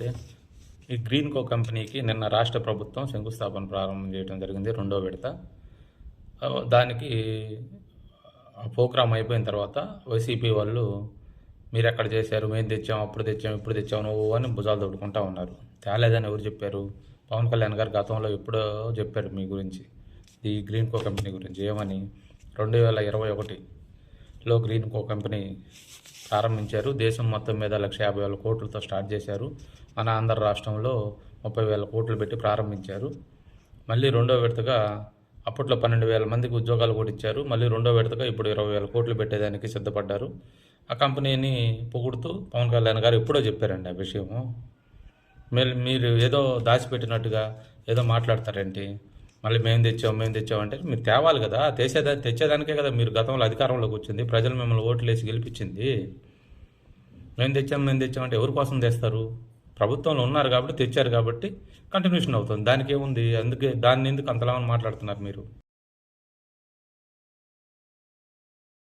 నమస్తే. ఈ గ్రీన్‌కో కంపెనీకి నిన్న రాష్ట్ర ప్రభుత్వం శంకుస్థాపన ప్రారంభం చేయడం జరిగింది. రెండో విడత. దానికి ప్రోగ్రామ్ అయిపోయిన తర్వాత వైసీపీ వాళ్ళు మీరెక్కడ చేశారు? మేము తెచ్చాం, అప్పుడు తెచ్చాం, ఇప్పుడు తెచ్చాం నువ్వు అని భుజాలు తడుకుంటా ఉన్నారు. తేలేదని ఎవరు చెప్పారు? పవన్ కళ్యాణ్ గారు గతంలో ఎప్పుడో చెప్పారు మీ గురించి, ఈ గ్రీన్‌కో కంపెనీ గురించి. ఏమని? 2021లో గ్రీన్‌కో కంపెనీ ప్రారంభించారు. దేశం మొత్తం మీద 1,50,000 కోట్లతో స్టార్ట్ చేశారు. మన ఆంధ్ర రాష్ట్రంలో 30,000 కోట్లు పెట్టి ప్రారంభించారు. మళ్ళీ రెండో విడతగా అప్పట్లో 12,000 మందికి ఉద్యోగాలు కూడా ఇచ్చారు. మళ్ళీ రెండో విడతగా ఇప్పుడు 20,000 కోట్లు పెట్టేదానికి సిద్ధపడ్డారు. ఆ కంపెనీని పొగుడుతూ పవన్ కళ్యాణ్ గారు ఎప్పుడో చెప్పారండి ఆ విషయము. మీరు ఏదో దాచిపెట్టినట్టుగా ఏదో మాట్లాడతారేంటి? మళ్ళీ మేము తెచ్చాం అంటే మీరు తేవాలి కదా. తెచ్చేదానికే కదా మీరు గతంలో అధికారంలోకి వచ్చింది. ప్రజలు మిమ్మల్ని ఓట్లు వేసి గెలిపించింది. మేము తెచ్చాం అంటే ఎవరి కోసం తెస్తారు? ప్రభుత్వంలో ఉన్నారు కాబట్టి తెచ్చారు కాబట్టి కంటిన్యూషన్ అవుతుంది. దానికి ఏముంది? అందుకే దాన్ని ఎందుకు అంతలా మాట్లాడుతున్నారు మీరు?